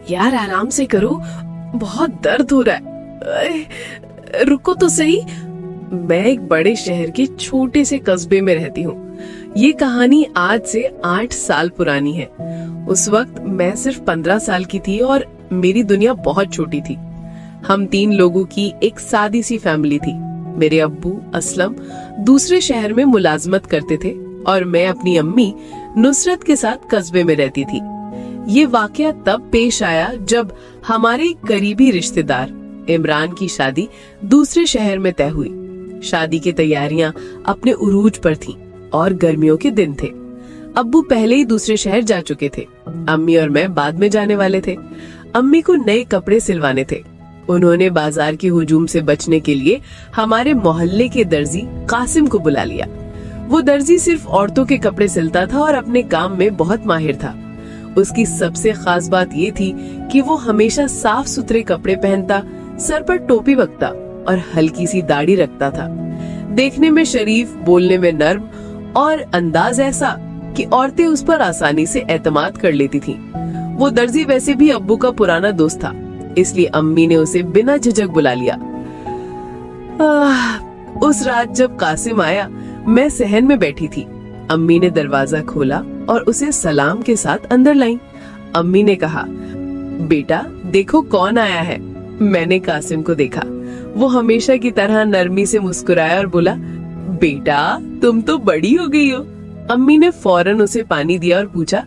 यार आराम से करो, बहुत दर्द हो रहा है। रुको तो सही। मैं एक बड़े शहर के छोटे से कस्बे में रहती हूँ। ये कहानी आज से 8 साल पुरानी है। उस वक्त मैं सिर्फ 15 साल की थी और मेरी दुनिया बहुत छोटी थी। हम 3 लोगों की एक सादी सी फैमिली थी। मेरे अब्बू असलम दूसरे शहर में मुलाजमत करते थे और मैं अपनी अम्मी नुसरत के साथ कस्बे में रहती थी। ये वाकया तब पेश आया जब हमारे करीबी रिश्तेदार इमरान की शादी दूसरे शहर में तय हुई। शादी की तैयारियां अपने उरूज पर थीं और गर्मियों के दिन थे। अब्बू पहले ही दूसरे शहर जा चुके थे। अम्मी और मैं बाद में जाने वाले थे। अम्मी को नए कपड़े सिलवाने थे। उन्होंने बाजार की हुजूम से बचने के लिए हमारे मोहल्ले के दर्जी कासिम को बुला लिया। वो दर्जी सिर्फ औरतों के कपड़े सिलता था और अपने काम में बहुत माहिर था। उसकी सबसे खास बात ये थी कि वो हमेशा साफ सुथरे कपड़े पहनता, सर पर टोपी रखता और हल्की सी दाढ़ी रखता था। देखने में शरीफ, बोलने में नर्म और अंदाज ऐसा कि औरतें उस पर आसानी से एतमाद कर लेती थीं। वो दर्जी वैसे भी अब्बू का पुराना दोस्त था, इसलिए अम्मी ने उसे बिना झिझक बुला लिया। उस रात जब कासिम आया, मैं सहन में बैठी थी। अम्मी ने दरवाजा खोला और उसे सलाम के साथ अंदर लाई। अम्मी ने कहा, बेटा देखो कौन आया है। मैंने कासिम को देखा। वो हमेशा की तरह नरमी से मुस्कुराया और बोला, बेटा तुम तो बड़ी हो गई हो। अम्मी ने फौरन उसे पानी दिया और पूछा,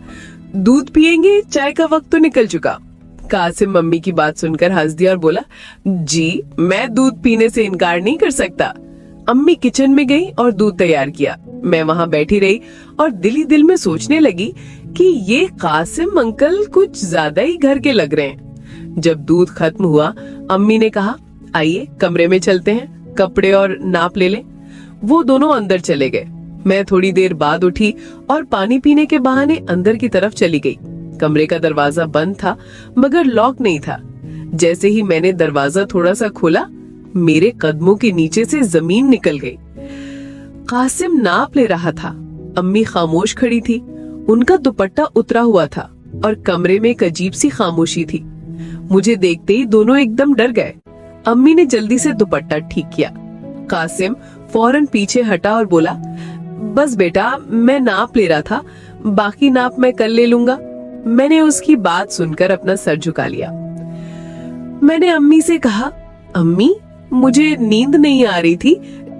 दूध पिएंगे? चाय का वक्त तो निकल चुका। कासिम मम्मी की बात सुनकर हंस दिया और बोला, जी मैं दूध पीने से इनकार नहीं कर सकता। अम्मी किचन में गई और दूध तैयार किया। मैं वहाँ बैठी रही और दिल ही दिल में सोचने लगी कि ये कासिम अंकल कुछ ज्यादा ही घर के लग रहे हैं। जब दूध खत्म हुआ, अम्मी ने कहा, आइए कमरे में चलते हैं, कपड़े और नाप ले लें। वो दोनों अंदर चले गए। मैं थोड़ी देर बाद उठी और पानी पीने के बहाने अंदर की तरफ चली गई। कमरे का दरवाजा बंद था मगर लॉक नहीं था। जैसे ही मैंने दरवाजा थोड़ा सा खोला, मेरे कदमों के नीचे से जमीन निकल गई। कासिम नाप ले रहा था। अम्मी खामोश खड़ी थी। उनका दुपट्टा उतरा हुआ था और कमरे में एक अजीब सी खामोशी थी। मुझे देखते ही दोनों एकदम डर गए। अम्मी ने जल्दी से दुपट्टा ठीक किया। कासिम फौरन पीछे हटा और बोला, बस बेटा मैं नाप ले रहा था, बाकी नाप मैं कल ले लूंगा। मैंने उसकी बात सुनकर अपना सर झुका लिया। मैंने अम्मी से कहा, अम्मी मुझे नींद नहीं आ रही थी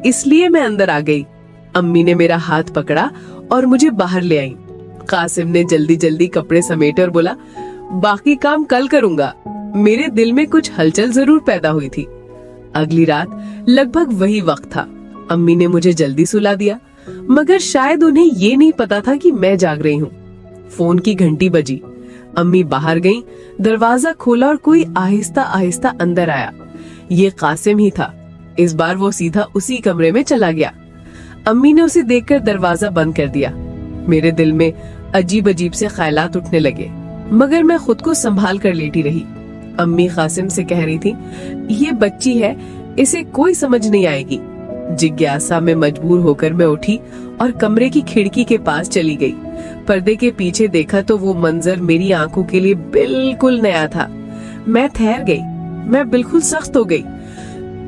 इसलिए मैं अंदर आ गई। अम्मी ने मेरा हाथ पकड़ा और मुझे बाहर ले आई। कासिम ने जल्दी जल्दी कपड़े समेटे और बोला, बाकी काम कल करूंगा। मेरे दिल में कुछ हलचल जरूर पैदा हुई थी। अगली रात लगभग वही वक्त था। अम्मी ने मुझे जल्दी सुला दिया, मगर शायद उन्हें ये नहीं पता था कि मैं जाग रही हूँ। फोन की घंटी बजी। अम्मी बाहर गईं, दरवाजा खोला और कोई आहिस्ता आहिस्ता अंदर आया। ये कासिम ही था। इस बार वो सीधा उसी कमरे में चला गया। अम्मी ने उसे देखकर दरवाजा बंद कर दिया। मेरे दिल में अजीब अजीब से ख्यालात उठने लगे, मगर मैं खुद को संभाल कर लेटी रही। अम्मी कासिम से कह रही थी, ये बच्ची है, इसे कोई समझ नहीं आएगी। जिज्ञासा में मजबूर होकर मैं उठी और कमरे की खिड़की के पास चली गई। पर्दे के पीछे देखा तो वो मंजर मेरी आंखों के लिए बिल्कुल नया था। मैं ठहर गई। मैं बिल्कुल सख्त हो गई।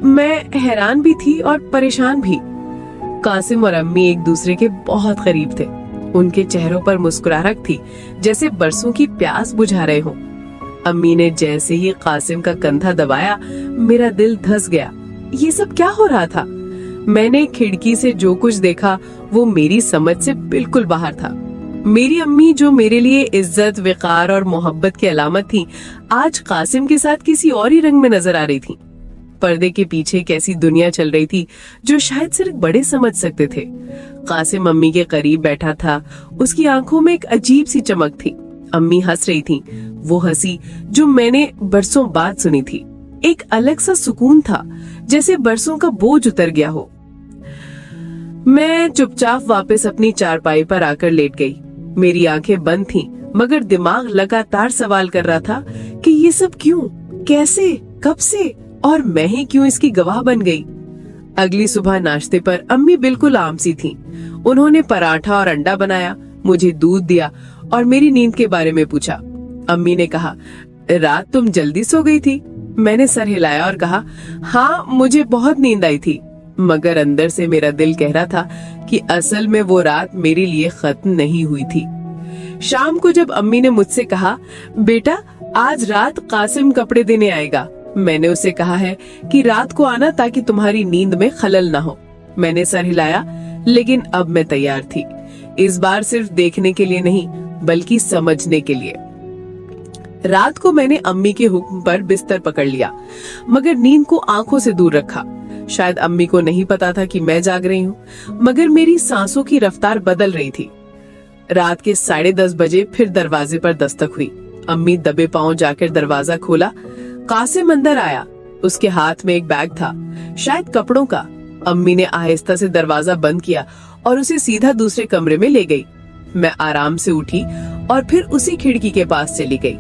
मैं हैरान भी थी और परेशान भी। कासिम और अम्मी एक दूसरे के बहुत करीब थे। उनके चेहरों पर मुस्कुराहट थी, जैसे बरसों की प्यास बुझा रहे हों। अम्मी ने जैसे ही कासिम का कंधा दबाया, मेरा दिल धस गया। ये सब क्या हो रहा था? मैंने खिड़की से जो कुछ देखा वो मेरी समझ से बिल्कुल बाहर था। मेरी अम्मी जो मेरे लिए इज्जत, वकार और मोहब्बत की अलामत थी, आज कासिम के साथ किसी और ही रंग में नजर आ रही थी। पर्दे के पीछे कैसी दुनिया चल रही थी जो शायद सिर्फ बड़े समझ सकते थे। कासिम अम्मी के करीब बैठा था। उसकी आंखों में एक अजीब सी चमक थी। अम्मी हंस रही थी, वो हंसी जो मैंने बरसों बाद सुनी थी। एक अलग सा सुकून था, जैसे बरसों का बोझ उतर गया हो। मैं चुपचाप वापस अपनी चारपाई पर आकर लेट गई। मेरी आंखें बंद थीं, मगर दिमाग लगातार सवाल कर रहा था कि ये सब क्यों, कैसे, कब से और मैं ही क्यों इसकी गवाह बन गई। अगली सुबह नाश्ते पर अम्मी बिल्कुल आम सी थीं। उन्होंने पराठा और अंडा बनाया, मुझे दूध दिया और मेरी नींद के बारे में पूछा। अम्मी ने कहा, रात तुम जल्दी सो गई थी? मैंने सर हिलाया और कहा, हाँ मुझे बहुत नींद आई थी। मगर अंदर से मेरा दिल कह रहा था कि असल में वो रात मेरे लिए खत्म नहीं हुई थी। शाम को जब अम्मी ने मुझसे कहा, बेटा आज रात कासिम कपड़े देने आएगा, मैंने उसे कहा है कि रात को आना ताकि तुम्हारी नींद में खलल ना हो। मैंने सर हिलाया, लेकिन अब मैं तैयार थी, इस बार सिर्फ देखने के लिए नहीं बल्कि समझने के लिए। रात को मैंने अम्मी के हुक्म पर बिस्तर पकड़ लिया, मगर नींद को आंखों से दूर रखा। शायद अम्मी को नहीं पता था कि मैं जाग रही हूँ, मगर मेरी सांसों की रफ्तार बदल रही थी। रात के 10:30 बजे फिर दरवाजे पर दस्तक हुई। अम्मी दबे पांव जाकर दरवाजा खोला। कासिम अंदर आया। उसके हाथ में एक बैग था, शायद कपड़ों का। अम्मी ने आहिस्ता से दरवाजा बंद किया और उसे सीधा दूसरे कमरे में ले गई। मैं आराम से उठी और फिर उसी खिड़की के पास चली गई।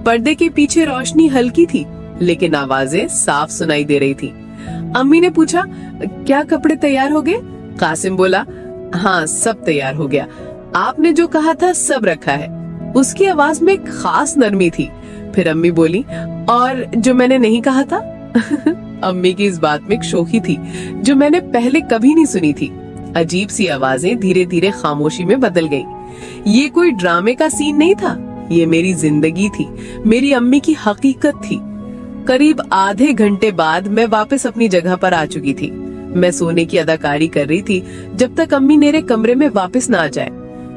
पर्दे के पीछे रोशनी हल्की थी, लेकिन आवाजें साफ सुनाई दे रही थी। अम्मी ने पूछा, क्या कपड़े तैयार हो गए? कासिम बोला, हाँ सब तैयार हो गया, आपने जो कहा था सब रखा है। उसकी आवाज में एक खास नरमी थी। फिर अम्मी बोली, और जो मैंने नहीं कहा था? अम्मी की इस बात में एक शोखी थी जो मैंने पहले कभी नहीं सुनी थी। अजीब सी आवाजें धीरे धीरे खामोशी में बदल गईं। ये कोई ड्रामे का सीन नहीं था, ये मेरी जिंदगी थी, मेरी अम्मी की हकीकत थी। करीब आधे घंटे बाद मैं वापस अपनी जगह पर आ चुकी थी। मैं सोने की अदाकारी कर रही थी जब तक अम्मी मेरे कमरे में वापस ना आ जाए।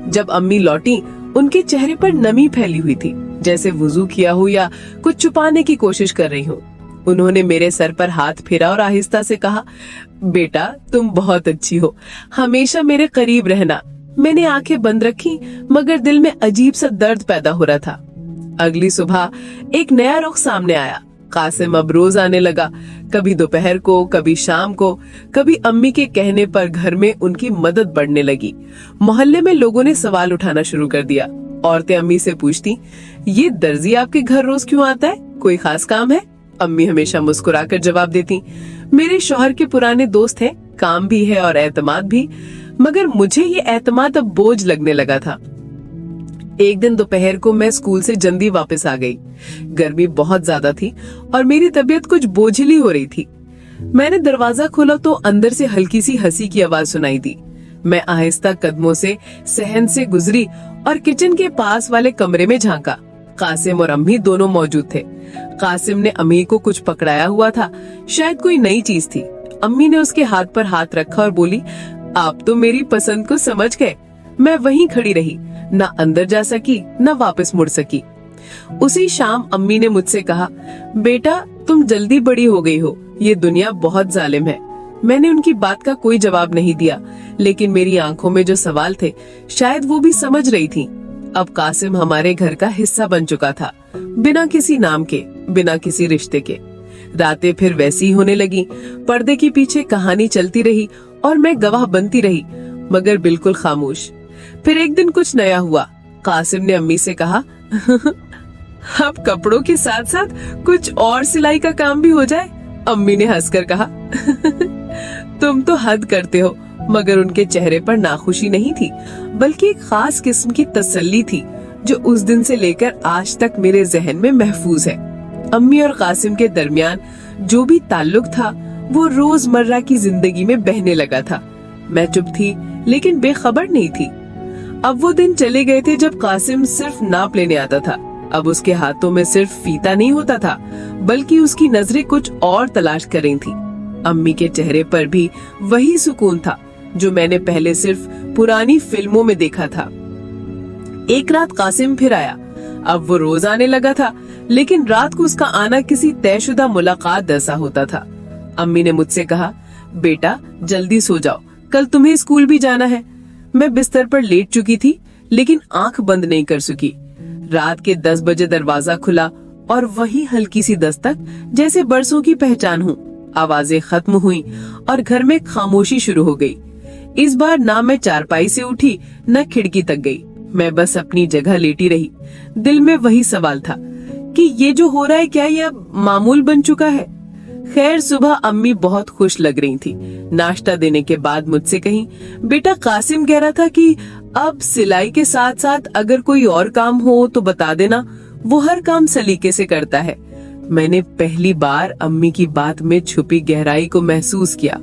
जब अम्मी लौटी, उनके चेहरे पर नमी फैली हुई थी, जैसे वुजू किया हो या कुछ छुपाने की कोशिश कर रही हो। उन्होंने मेरे सर पर हाथ फेरा और आहिस्ता से कहा, बेटा तुम बहुत अच्छी हो, हमेशा मेरे करीब रहना। मैंने आंखें बंद रखी, मगर दिल में अजीब सा दर्द पैदा हो रहा था। अगली सुबह एक नया रुख सामने आया। कासिम अब रोज आने लगा, कभी दोपहर को, कभी शाम को, कभी अम्मी के कहने पर घर में उनकी मदद बढ़ने लगी। मोहल्ले में लोगों ने सवाल उठाना शुरू कर दिया। औरतें अम्मी से पूछती, ये दर्जी आपके घर रोज क्यों आता है, कोई खास काम है? अम्मी हमेशा मुस्कुराकर जवाब देती, मेरे शौहर के पुराने दोस्त हैं, काम भी है और एतमाद भी। मगर मुझे ये एतमाद अब बोझ लगने लगा था। एक दिन दोपहर को मैं स्कूल से जल्दी वापस आ गई। गर्मी बहुत ज्यादा थी और मेरी तबीयत कुछ बोझिली हो रही थी। मैंने दरवाजा खोला तो अंदर से हल्की सी हंसी की आवाज सुनाई दी। मैं आहिस्ता कदमों से सहन से गुजरी और किचन के पास वाले कमरे में झांका। कासिम और अम्मी दोनों मौजूद थे। कासिम ने अम्मी को कुछ पकड़ाया हुआ था, शायद कोई नई चीज थी। अम्मी ने उसके हाथ पर हाथ रखा और बोली, आप तो मेरी पसंद को समझ गए। मैं वहीं खड़ी रही, न अंदर जा सकी न वापस मुड़ सकी। उसी शाम अम्मी ने मुझसे कहा, बेटा तुम जल्दी बड़ी हो गई हो, ये दुनिया बहुत जालिम है। मैंने उनकी बात का कोई जवाब नहीं दिया, लेकिन मेरी आंखों में जो सवाल थे शायद वो भी समझ रही थी। अब कासिम हमारे घर का हिस्सा बन चुका था, बिना किसी नाम के, बिना किसी रिश्ते के। रातें फिर वैसी ही होने लगी। पर्दे के पीछे कहानी चलती रही और मैं गवाह बनती रही, मगर बिल्कुल खामोश। फिर एक दिन कुछ नया हुआ। कासिम ने अम्मी से कहा, अब कपड़ों के साथ साथ कुछ और सिलाई का काम भी हो जाए। अम्मी ने हंसकर कहा, तुम तो हद करते हो। मगर उनके चेहरे पर नाखुशी नहीं थी, बल्कि एक खास किस्म की तसल्ली थी जो उस दिन से लेकर आज तक मेरे जहन में महफूज है। अम्मी और कासिम के दरमियान जो भी ताल्लुक था वो रोजमर्रा की जिंदगी में बहने लगा था। मैं चुप थी, लेकिन बेखबर नहीं थी। अब वो दिन चले गए थे जब कासिम सिर्फ नाप लेने आता था। अब उसके हाथों में सिर्फ फीता नहीं होता था, बल्कि उसकी नजरें कुछ और तलाश कर रही थी। अम्मी के चेहरे पर भी वही सुकून था जो मैंने पहले सिर्फ पुरानी फिल्मों में देखा था। एक रात कासिम फिर आया। अब वो रोज आने लगा था, लेकिन रात को उसका आना किसी तयशुदा मुलाकात जैसा होता था। अम्मी ने मुझसे कहा, बेटा जल्दी सो जाओ, कल तुम्हें स्कूल भी जाना है। मैं बिस्तर पर लेट चुकी थी, लेकिन आंख बंद नहीं कर सकी। रात के 10 बजे दरवाजा खुला और वही हल्की सी दस्तक, जैसे बरसों की पहचान हो। आवाजें खत्म हुई और घर में खामोशी शुरू हो गई। इस बार ना मैं चारपाई से उठी न खिड़की तक गई। मैं बस अपनी जगह लेटी रही। दिल में वही सवाल था कि ये जो हो रहा है क्या ये अब मामूल बन चुका है। खैर सुबह अम्मी बहुत खुश लग रही थी। नाश्ता देने के बाद मुझसे कही, बेटा कासिम कह रहा था कि अब सिलाई के साथ साथ अगर कोई और काम हो तो बता देना, वो हर काम सलीके से करता है। मैंने पहली बार अम्मी की बात में छुपी गहराई को महसूस किया।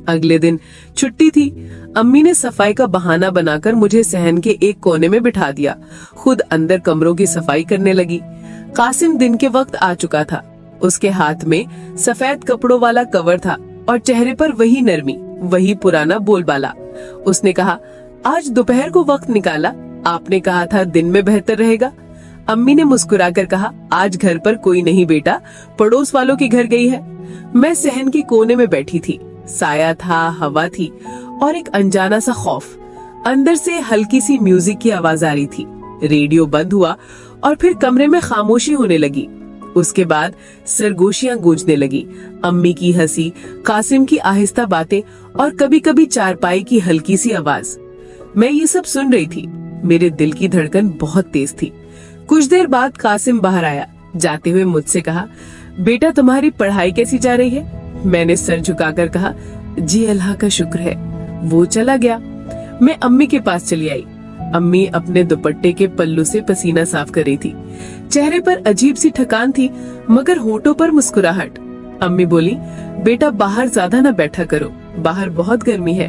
अगले दिन छुट्टी थी। अम्मी ने सफाई का बहाना बनाकर मुझे सहन के एक कोने में बिठा दिया, खुद अंदर कमरों की सफाई करने लगी। कासिम दिन के वक्त आ चुका था। उसके हाथ में सफेद कपड़ों वाला कवर था और चेहरे पर वही नरमी, वही पुराना बोलबाला। उसने कहा, आज दोपहर को वक्त निकाला, आपने कहा था दिन में बेहतर रहेगा। अम्मी ने मुस्कुराकर कहा, आज घर पर कोई नहीं बेटा, पड़ोस वालों के घर गई है। मैं सहन के कोने में बैठी थी। साया था, हवा थी और एक अनजाना सा खौफ। अंदर से हल्की सी म्यूजिक की आवाज आ रही थी। रेडियो बंद हुआ और फिर कमरे में खामोशी होने लगी। उसके बाद सरगोशियां गूंजने लगी, अम्मी की हंसी, कासिम की आहिस्ता बातें और कभी कभी चारपाई की हल्की सी आवाज। मैं ये सब सुन रही थी। मेरे दिल की धड़कन बहुत तेज थी। कुछ देर बाद कासिम बाहर आया। जाते हुए मुझसे कहा, बेटा तुम्हारी पढ़ाई कैसी जा रही है? मैंने सर झुकाकर कहा, जी अल्लाह का शुक्र है। वो चला गया। मैं अम्मी के पास चली आई। अम्मी अपने दुपट्टे के पल्लू से पसीना साफ कर रही थी। चेहरे पर अजीब सी थकान थी, मगर होठों पर मुस्कुराहट। अम्मी बोली, बेटा बाहर ज्यादा न बैठा करो, बाहर बहुत गर्मी है।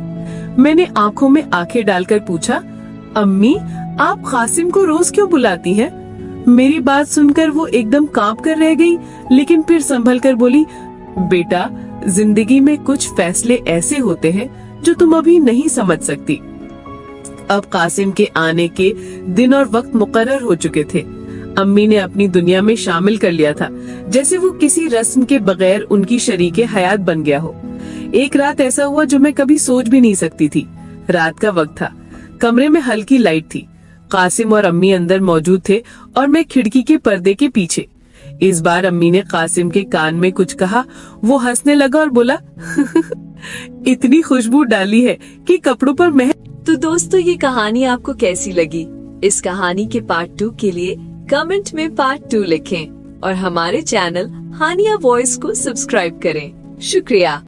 मैंने आंखों में आंखें डालकर पूछा, अम्मी आप कासिम को रोज क्यों बुलाती हैं? मेरी बात सुनकर वो एकदम कांप कर रह गई, लेकिन फिर संभल कर बोली, बेटा जिंदगी में कुछ फैसले ऐसे होते हैं जो तुम अभी नहीं समझ सकती। अब कासिम के आने के दिन और वक्त मुकर्रर हो चुके थे। अम्मी ने अपनी दुनिया में शामिल कर लिया था, जैसे वो किसी रस्म के बगैर उनकी शरीके हयात बन गया हो। एक रात ऐसा हुआ जो मैं कभी सोच भी नहीं सकती थी। रात का वक्त था, कमरे में हल्की लाइट थी। कासिम और अम्मी अंदर मौजूद थे और मैं खिड़की के पर्दे के पीछे। इस बार अम्मी ने कासिम के कान में कुछ कहा। वो हंसने लगा और बोला, इतनी खुशबू डाली है कि कपड़ों पर महक। तो दोस्तों, ये कहानी आपको कैसी लगी? इस कहानी के पार्ट 2 के लिए कमेंट में पार्ट 2 लिखें और हमारे चैनल हानिया वॉइस को सब्सक्राइब करें। शुक्रिया।